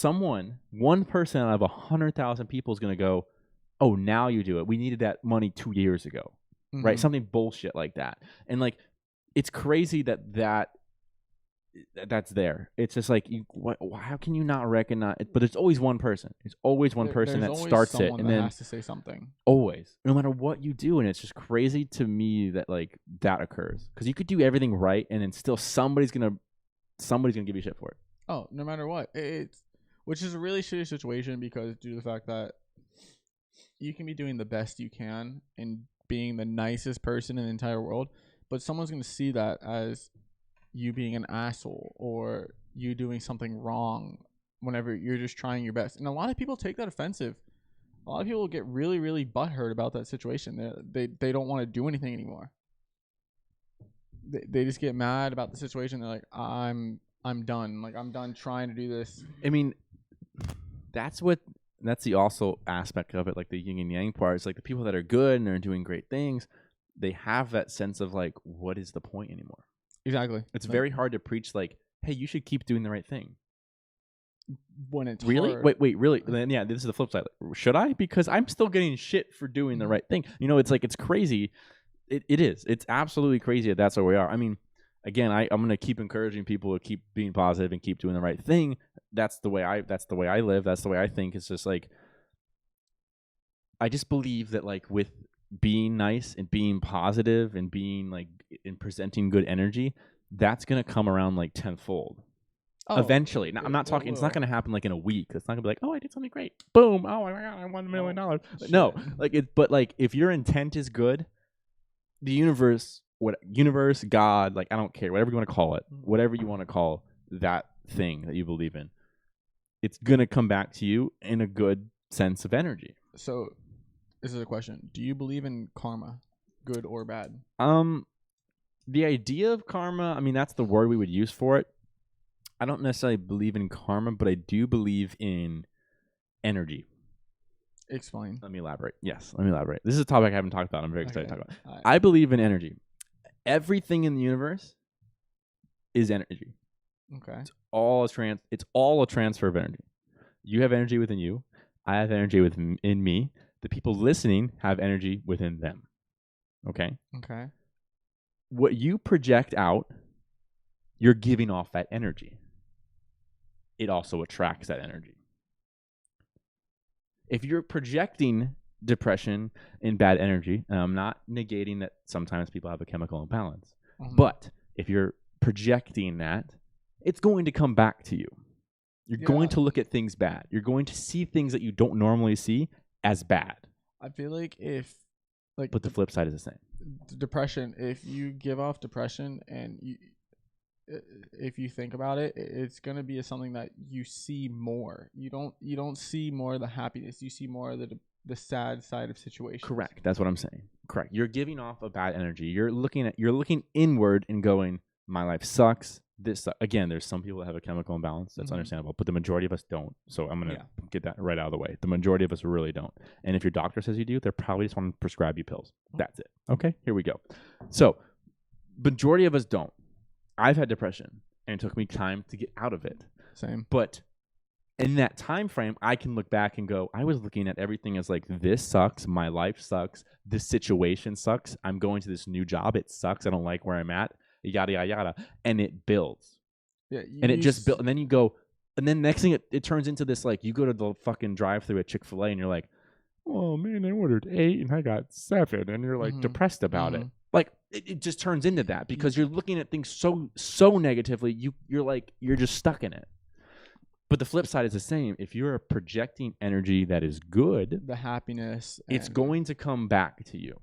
one person out of 100,000 people is gonna go, "Oh, now you do it. We needed that money 2 years ago." Right? Something bullshit like that, and like. It's crazy that's there. It's just like, how can you not recognize it? But there's always one person. There's always one person that starts it, and then has to say something. Always, no matter what you do, and it's just crazy to me that like that occurs, because you could do everything right, and then still somebody's gonna give you shit for it. Oh, no matter what, which is a really shitty situation, because due to the fact that you can be doing the best you can and being the nicest person in the entire world. But someone's going to see that as you being an asshole or you doing something wrong whenever you're just trying your best. And a lot of people take that offensive. A lot of people get really, really butthurt about that situation. They don't want to do anything anymore. They just get mad about the situation. They're like, I'm done. Like, I'm done trying to do this. I mean, that's the also aspect of it, like the yin and yang part. It's like the people that are good and are doing great things, they have that sense of like, what is the point anymore? Exactly. It's very hard to preach like, hey, you should keep doing the right thing. When it's really hard. wait really then yeah, this is the flip side. Should I? Because I'm still getting shit for doing the right thing. It's like, it's crazy. It is. It's absolutely crazy that that's where we are. I mean, again, I'm gonna keep encouraging people to keep being positive and keep doing the right thing. That's the way I live. That's the way I think. It's just like, I just believe that like with being nice and being positive and being like and presenting good energy, that's gonna come around like tenfold. Eventually. Now, I'm not talking. It's not going to happen like in a week. It's not going to be like, oh, I did something great. Boom. Oh my god, I won $1 million. No, like it. But like, if your intent is good, the universe, God, like I don't care, whatever you want to call it, whatever you want to call that thing that you believe in, it's gonna come back to you in a good sense of energy. So, this is a question: do you believe in karma, good or bad? The idea of karma, I mean, that's the word we would use for it. I don't necessarily believe in karma, but I do believe in energy. Explain. Let me elaborate. Yes, let me elaborate. This is a topic I haven't talked about. I'm very excited to talk about. I believe in energy. Everything in the universe is energy. Okay. It's all a transfer of energy. You have energy within you. I have energy within me. The people listening have energy within them. Okay? Okay. What you project out, you're giving off that energy. It also attracts that energy. If you're projecting depression and bad energy, and I'm not negating that sometimes people have a chemical imbalance, but if you're projecting that, it's going to come back to you. You're going to look at things bad. You're going to see things that you don't normally see as bad. I feel like but the flip side is the same. Depression, if you give off depression and if you think about it, it's going to be something that you see more. You don't see more of the happiness. You see more of the sad side of situations. Correct. That's what I'm saying. Correct. You're giving off a bad energy. You're looking inward and going, my life sucks. Again, there's some people that have a chemical imbalance. That's understandable, but the majority of us don't. So I'm going to get that right out of the way. The majority of us really don't. And if your doctor says you do, they're probably just want to prescribe you pills. That's it. Okay, here we go. So majority of us don't. I've had depression, and it took me time to get out of it. Same. But in that time frame, I can look back and go, I was looking at everything as like, this sucks. My life sucks. This situation sucks. I'm going to this new job. It sucks. I don't like where I'm at. Yada, yada, yada. And it builds. Yeah. And it just built. And then you go, and then next thing it turns into this, like, you go to the fucking drive-thru at Chick-fil-A and you're like, oh man, I ordered 8 and I got 7. And you're like depressed about it. Like it just turns into that because you're looking at things so negatively. You're just stuck in it. But the flip side is the same. If you're projecting energy that is good, the happiness, it's going to come back to you.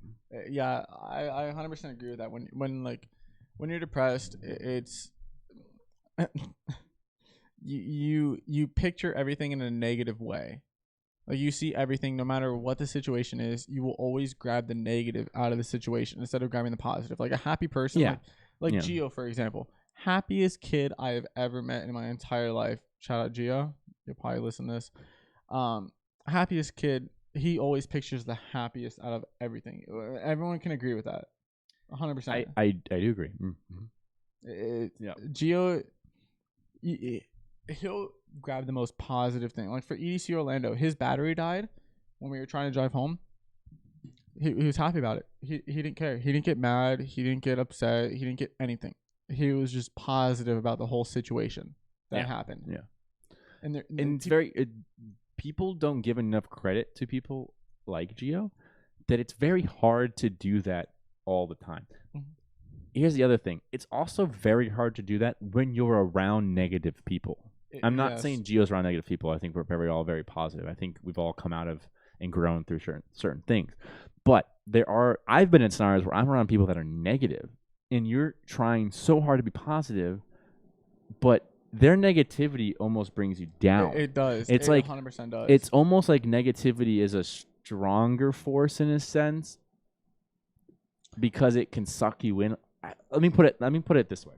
Yeah, I 100% agree with that. When you're depressed, it's you picture everything in a negative way. Like, you see everything, no matter what the situation is, you will always grab the negative out of the situation instead of grabbing the positive. Like a happy person, like Gio, for example, happiest kid I have ever met in my entire life. Shout out Gio. You'll probably listen to this. Happiest kid. He always pictures the happiest out of everything. Everyone can agree with that. 100%. I do agree. Mm-hmm. Gio, he'll grab the most positive thing. Like for EDC Orlando, his battery died when we were trying to drive home. He was happy about it. He didn't care. He didn't get mad. He didn't get upset. He didn't get anything. He was just positive about the whole situation that happened. Yeah. And it's people don't give enough credit to people like Gio that it's very hard to do that all the time. Here's the other thing. It's also very hard to do that when you're around negative people. I'm not saying Gio's around negative people. I think we're all very positive. I think we've all come out of and grown through certain things. But I've been in scenarios where I'm around people that are negative, and you're trying so hard to be positive, but their negativity almost brings you down. It does. It like 100% does. It's almost like negativity is a stronger force in a sense because it can suck you in. Let me put it this way.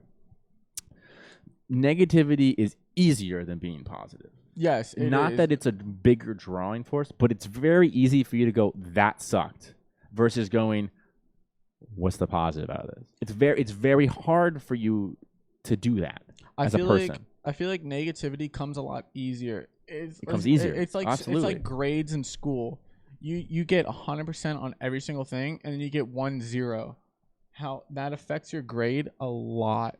Negativity is easier than being positive. Yes, it Not is. that it's a bigger drawing force, but it's very easy for you to go, that sucked, versus going, what's the positive out of this? It's very hard for you to do that as a person. I feel like negativity comes a lot easier. It comes easier. It's like Absolutely. grades in school. You get 100% on every single thing, and then you get 1-0. How that affects your grade a lot.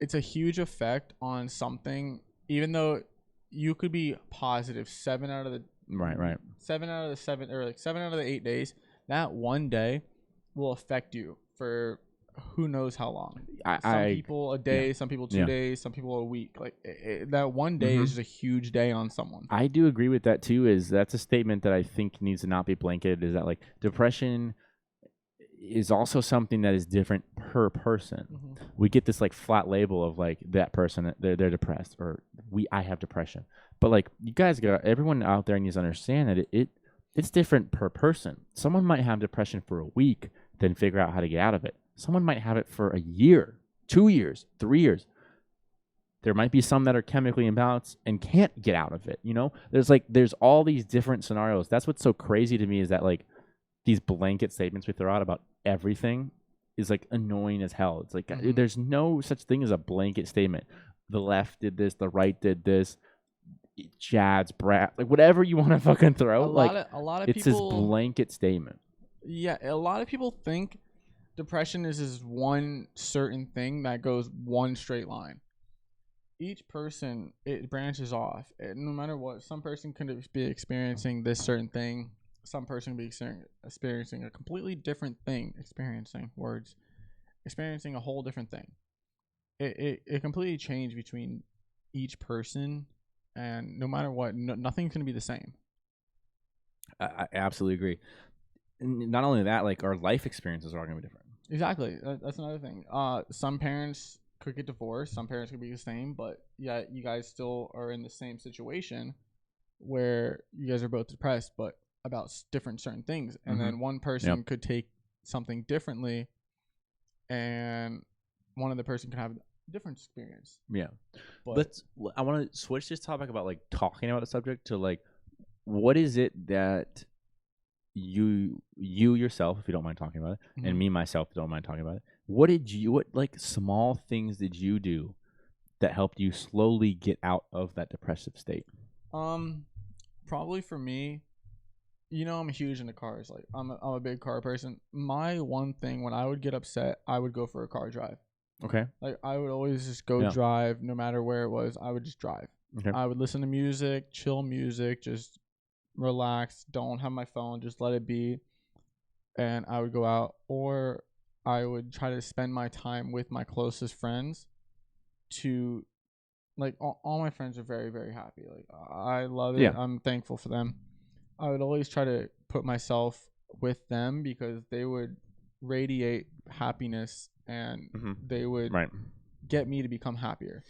It's a huge effect on something, even though you could be positive 7 out of the Right. 7 out of the 7, or like 7 out of the 8 days. That one day will affect you for who knows how long. Some people a day, some people 2 days, some people a week. Like that one day is just a huge day on someone. I do agree with that too. That's a statement that I think needs to not be blanketed. Is that like depression is also something that is different per person. We get this like flat label of like that person, they're depressed, or I have depression. But like you guys everyone out there needs to understand that it's different per person. Someone might have depression for a week, then figure out how to get out of it. Someone might have it for a year, 2 years, 3 years. There might be some that are chemically imbalanced and can't get out of it. There's all these different scenarios. That's what's so crazy to me, is that like these blanket statements we throw out about everything is like annoying as hell. It's like there's no such thing as a blanket statement. The left did this, the right did this, Chad's brat, like whatever you want to fucking throw. A lot of it's people, this blanket statement. Yeah, a lot of people think depression is this one certain thing that goes one straight line. Each person, it branches off. No matter what, some person could be experiencing this certain thing. Some person be experiencing a completely different thing. Experiencing a whole different thing. It completely changes between each person, and no matter what, nothing's gonna be the same. I absolutely agree. Not only that, like our life experiences are going to be different. Exactly. That's another thing. Some parents could get divorced. Some parents could be the same, but yeah, you guys still are in the same situation where you guys are both depressed, but about different certain things. And then one person could take something differently, and one other person could have a different experience. Yeah. But I want to switch this topic about like talking about the subject to like, what is it that you yourself, if you don't mind talking about it, and me myself don't mind talking about it, what like small things did you do that helped you slowly get out of that depressive state? Probably for me, I'm huge into cars. Like I'm a big car person. My one thing, when I would get upset, I would go for a car drive. Okay. Like I would always just go drive, no matter where it was. I would just drive. Okay. I would listen to music, chill music, just relax, don't have my phone, just let it be. And I would go out, or I would try to spend my time with my closest friends. To like all my friends are very, very happy. Like I love it. Yeah. I'm thankful for them. I would always try to put myself with them because they would radiate happiness, and they would get me to become happier.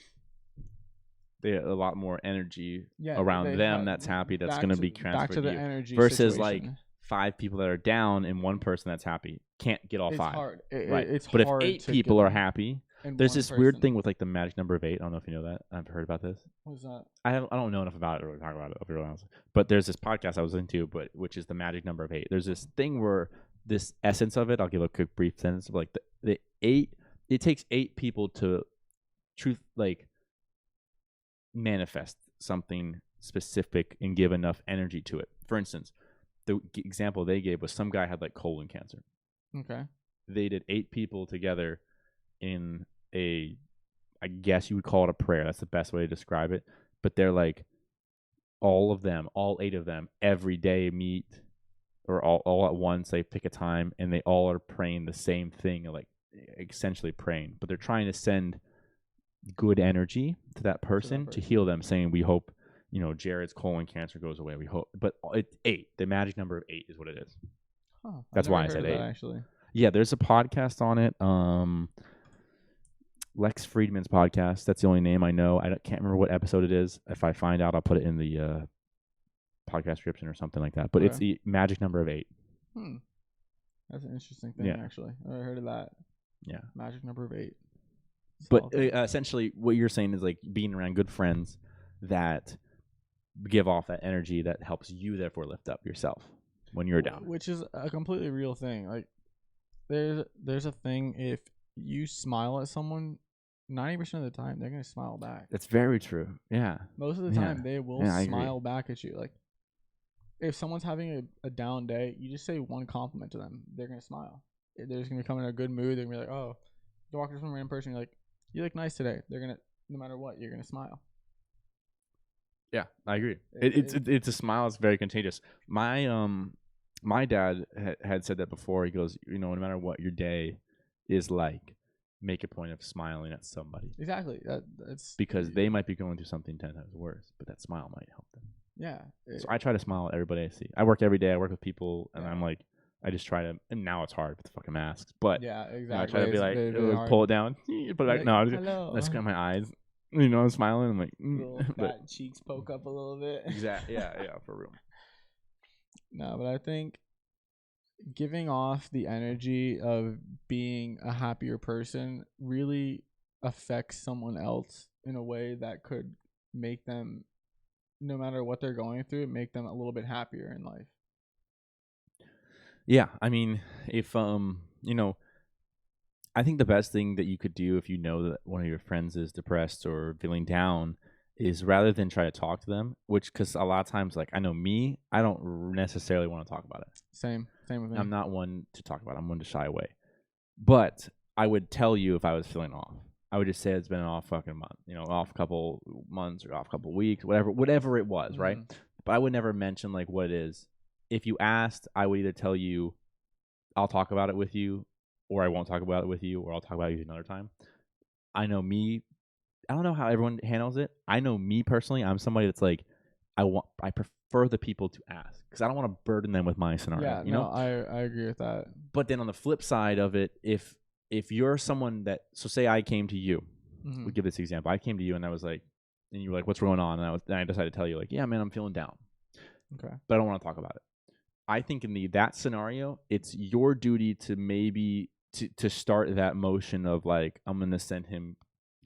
They have a lot more energy around them that's happy, that's going to be transferred back to the you, energy versus situation. like 5 people that are down and 1 person that's happy can't get all it's 5. Hard. It's hard. But if 8 people are happy, there's this weird thing with like the magic number of 8. I don't know if you know that. I've heard about this. What is that? I don't know enough about it to really talk about it, I'll be real honest. But there's this podcast I was into, which is the magic number of 8. There's this thing where this essence of it, I'll give a quick brief sentence of like the 8. It takes 8 people to manifest something specific and give enough energy to it. For instance, the example they gave was some guy had like colon cancer. Okay. They did 8 people together in I guess you would call it a prayer. That's the best way to describe it. But they're like, all 8 of them, every day meet, or all at once. They pick a time, and they all are praying the same thing, like essentially praying. But they're trying to send good energy to that person to heal them, saying, we hope, Jared's colon cancer goes away. We hope. But it's 8. The magic number of 8 is what it is. Huh, That's why I said 8. Actually. Yeah, there's a podcast on it. Lex Friedman's podcast. That's the only name I know. Can't remember what episode it is. If I find out, I'll put it in the podcast description or something like that. But it's the magic number of 8. That's an interesting thing, actually. I never heard of that. Yeah. Magic number of 8. But essentially, what you're saying is like being around good friends that give off that energy that helps you therefore lift up yourself when you're down. Which is a completely real thing. Like there's a thing, if you smile at someone, 90% of the time they're gonna smile back. That's very true. Yeah. Most of the Yeah. time they will Yeah, I agree. smile back at you. Like if someone's having a down day, you just say one compliment to them, they're gonna smile. They're just gonna come in a good mood. They're gonna be like, oh, you walk up to some random person, you're like, you look nice today. They're gonna, no matter what, you're gonna smile. Yeah, I agree. It's a smile. It's very contagious. My dad had said that before. He goes, no matter what your day is like, make a point of smiling at somebody. Exactly. That's because they might be going through something 10 times worse, but that smile might help them. Yeah. So I try to smile at everybody I see. I work every day. I work with people, and I'm like, I just try to. And now it's hard with the fucking masks, but yeah, exactly. I try to be like, very, very hard. pull it down, but like, no, hello. I just got my eyes. I'm smiling. I'm like, little but fat cheeks poke up a little bit. exactly. Yeah, for real. No, but I think giving off the energy of being a happier person really affects someone else in a way that could make them, no matter what they're going through, make them a little bit happier in life. Yeah, I mean, if I think the best thing that you could do if you know that one of your friends is depressed or feeling down is rather than try to talk to them, because a lot of times, like I know me, I don't necessarily want to talk about it. Same with me. I'm not one to talk about it. I'm one to shy away. But I would tell you if I was feeling off. I would just say it's been an off fucking month, off a couple months or off a couple weeks, whatever it was, right? But I would never mention like what it is. If you asked, I would either tell you, I'll talk about it with you, or I won't talk about it with you, or I'll talk about it another time. I know me. I don't know how everyone handles it. I know me personally. I'm somebody that's like, I prefer the people to ask because I don't want to burden them with my scenario. Yeah, no, I agree with that. But then on the flip side of it, if you're someone that, so say I came to you, we give this example. I came to you and I was like, and you were like, what's going on? And I decided to tell you like, yeah, man, I'm feeling down. Okay. But I don't want to talk about it. I think in that scenario, it's your duty to maybe to start that motion of like, I'm going to send him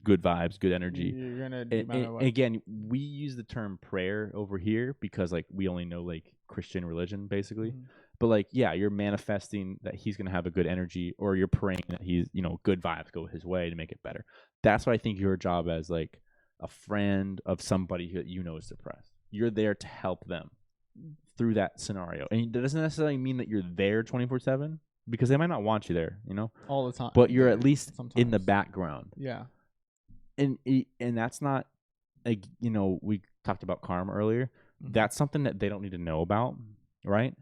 good vibes, good energy. You're going to do matter what. Again, we use the term prayer over here because like we only know like Christian religion basically. But like, yeah, you're manifesting that he's going to have a good energy, or you're praying that he's, good vibes go his way to make it better. That's what I think your job as like a friend of somebody that is depressed. You're there to help them through that scenario. And that doesn't necessarily mean that you're there 24/7 because they might not want you there, all the time. But you're at least sometimes in the background. Yeah. And that's not like, we talked about karma earlier. That's something that they don't need to know about, right?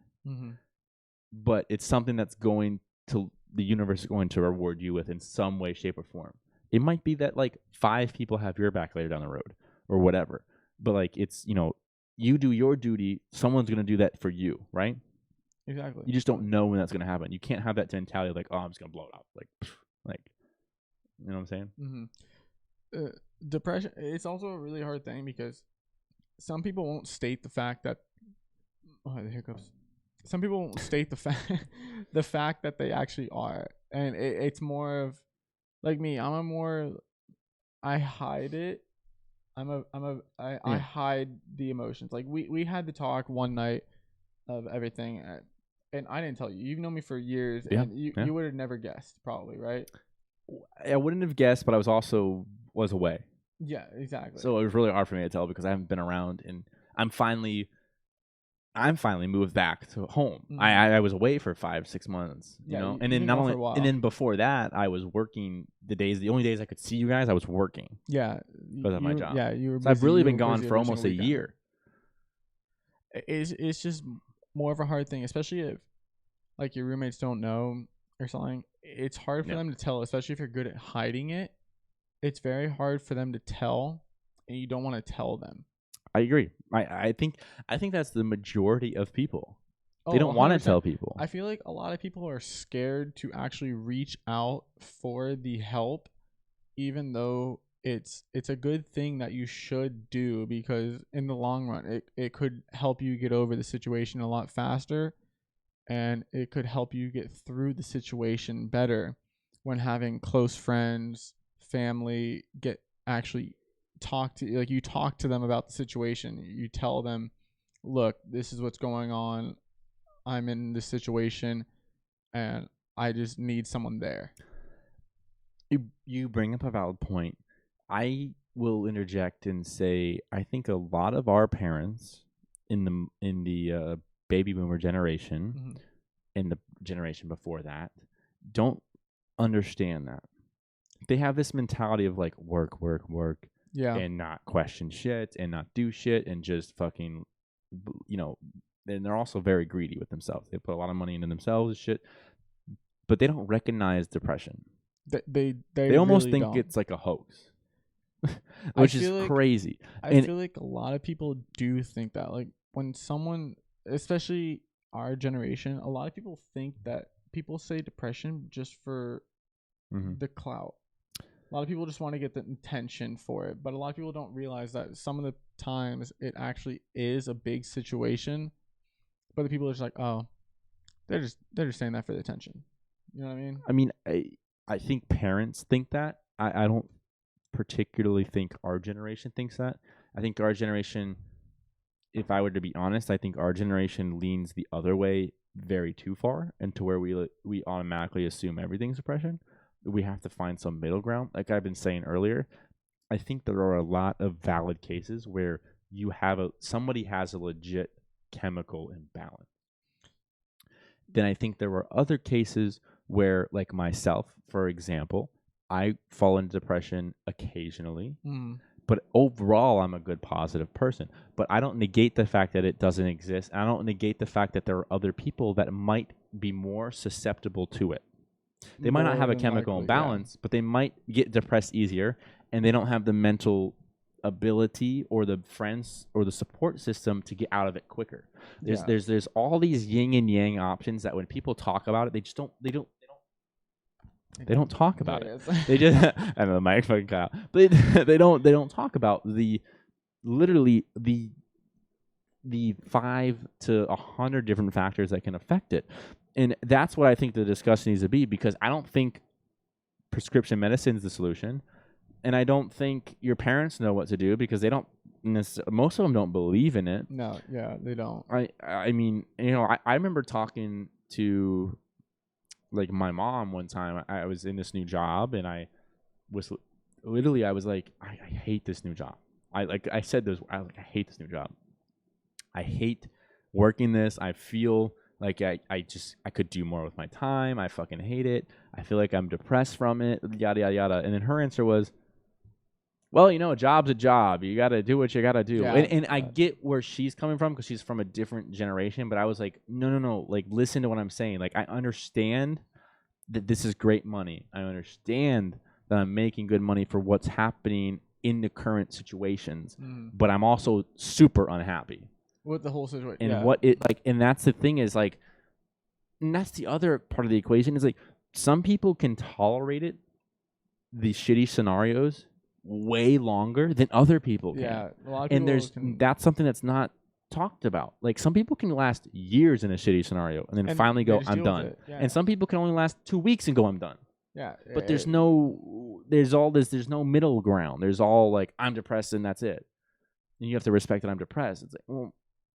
But it's something that's the universe is going to reward you with in some way, shape, or form. It might be that like 5 people have your back later down the road or whatever. But like it's, you do your duty, someone's going to do that for you, right? Exactly. You just don't know when that's going to happen. You can't have that mentality like, oh, I'm just going to blow it up. Like, you know what I'm saying? Depression, it's also a really hard thing because some people won't state the fact that, the hiccups. Some people won't state the fact that they actually are. And it's more of, like me, I hide it. I hide the emotions. Like we had to talk one night of everything, and I didn't tell you. You've known me for years, and you would have never guessed, probably, right? I wouldn't have guessed, but I was away. Yeah, exactly. So it was really hard for me to tell because I haven't been around, and I'm finally moved back to home. I was away for 5-6 months, and then not only, and then before that, I was working the only days I could see you guys, I was working. Yeah, because of my job. Yeah, you were. So I've really been gone for almost a year. It's just more of a hard thing, especially if like your roommates don't know or something. It's hard for them to tell, especially if you're good at hiding it. It's very hard for them to tell, and you don't want to tell them. I agree. I think that's the majority of people. They don't want to tell people. I feel like a lot of people are scared to actually reach out for the help, even though it's a good thing that you should do, because in the long run, it could help you get over the situation a lot faster, and it could help you get through the situation better when having close friends, family actually you talk to them about the situation. You tell them, look, this is what's going on. I'm in this situation and I just need someone there. You bring up a valid point. I will interject and say I think a lot of our parents in the baby boomer generation Mm-hmm. and the generation before that don't understand that. They have this mentality of like work, work, work, Yeah. and not question shit and not do shit and just fucking, you know. And they're also very greedy with themselves. They put a lot of money into themselves and shit, but they don't recognize depression. They almost really think don't. it's like a hoax, which is feel like crazy. I And feel like a lot of people do think that. Like when someone, especially our generation, a lot of people think that people say depression just for mhm. the clout. A lot of people just want to get the attention for it, but a lot of people don't realize that some of the times it actually is a big situation. But the people are just like, oh, they're just saying that for the attention. You know what I mean? I mean, I think parents think that. I don't particularly think our generation thinks that. I think our generation, if I were to be honest, I think our generation leans the other way very too far, and to where we automatically assume everything's depression. We have to find some middle ground. Like I've been saying earlier, I think there are a lot of valid cases where somebody has a legit chemical imbalance. Then I think there were other cases where, like myself, for example, I fall into depression occasionally, Mm. but overall I'm a good positive person. But I don't negate the fact that it doesn't exist. I don't negate the fact that there are other people that might be more susceptible to it. They might not More have a than chemical likely, imbalance, but they might get depressed easier, and they don't have the mental ability or the friends or the support system to get out of it quicker. There's all these yin and yang options that when people talk about it, they don't talk about it. They just I know the mic fucking cut out. But they don't talk about literally the 5 to 100 different factors that can affect it. And that's what I think the discussion needs to be, because I don't think prescription medicine is the solution. And I don't think your parents know what to do, because they don't most of them don't believe in it. No, yeah, they don't. I mean, I remember talking to like my mom one time. I was in this new job, and I was like, I hate this new job. I said this, I hate this new job. I hate working this. I feel like I could do more with my time. I fucking hate it. I feel like I'm depressed from it, yada, yada, yada. And then her answer was, well, a job's a job. You got to do what you got to do. Yeah, and I get where she's coming from, because she's from a different generation. But I was like, no. Like, listen to what I'm saying. Like, I understand that this is great money. I understand that I'm making good money for what's happening in the current situations. But I'm also super unhappy with the whole situation. and Yeah. what it like. And that's the thing is like, and that's the other part of the equation is like, some people can tolerate it, these shitty scenarios, way longer than other people can. Yeah, a lot of people that's something that's not talked about. Like, some people can last years in a shitty scenario and then finally go, I'm done. Yeah. And some people can only last 2 weeks and go, I'm done. Yeah. But there's no middle ground. There's all like, I'm depressed and that's it. And you have to respect that I'm depressed. It's like, well,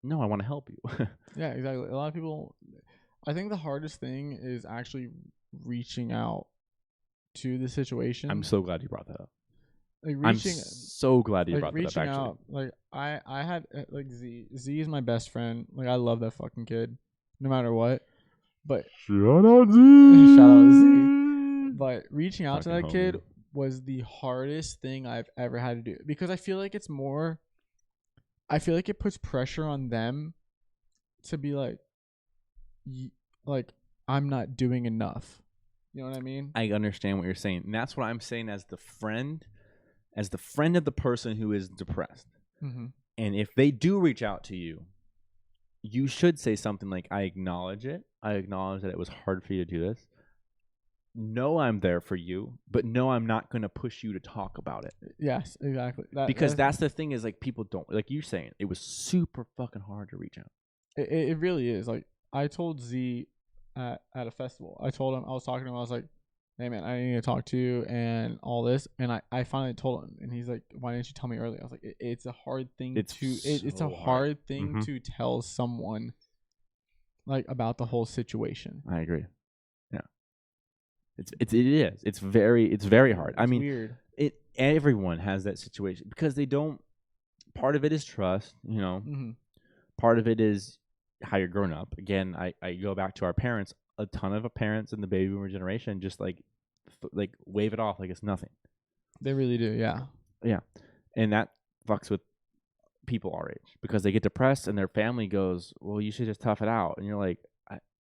no, I want to help you. Yeah, exactly. A lot of people, I think the hardest thing is actually reaching out to the situation. I'm so glad you brought that up. Like I'm so glad you brought that up, actually. Out, like I had like Z is my best friend. Like, I love that fucking kid, no matter what. But shout out Z. But reaching out to that kid was the hardest thing I've ever had to do, because I feel like it puts pressure on them to be like I'm not doing enough. You know what I mean? I understand what you're saying. And that's what I'm saying as the friend of the person who is depressed. Mm-hmm. And if they do reach out to you, you should say something like, I acknowledge it. I acknowledge that it was hard for you to do this. No, I'm there for you, but no, I'm not going to push you to talk about it. Yes, exactly. Because that's the thing is, like, people don't, like you're saying, it was super fucking hard to reach out. It really is. Like, I told Z at a festival, I told him, I was talking to him, I was like, hey man, I need to talk to you and all this. And I finally told him, and he's like, why didn't you tell me earlier? I was like, it's a hard thing It's it's a so hard. hard thing Mhm. to tell someone like about the whole situation. I agree. Yeah. It is. It's very hard. I It's mean, weird. everyone has that situation because they don't. Part of it is trust, you know. Mm-hmm. Part of it is how you're grown up. Again, I go back to our parents. A ton of parents in the baby boomer generation just like wave it off like it's nothing. They really do, yeah. Yeah, and that fucks with people our age because they get depressed and their family goes, "Well, you should just tough it out," and you're like,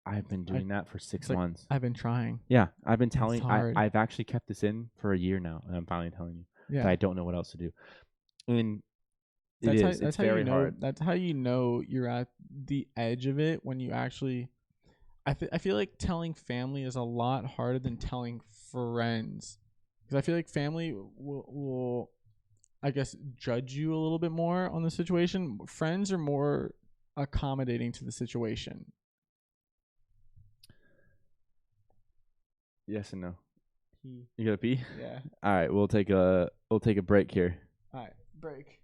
I've been doing that for 6 like, months. I've been trying. Yeah, I've been telling. hard. I've actually kept this in for a year now, and I'm finally telling you that Yeah. I don't know what else to do. And That's it's how you very know. hard. That's how you know you're at the edge of it when you actually. I feel like telling family is a lot harder than telling friends, because I feel like family will I guess judge you a little bit more on the situation. Friends are more accommodating to the situation. Yes and no. He, You gotta pee. yeah. All right, we'll take a break here. All right. Break.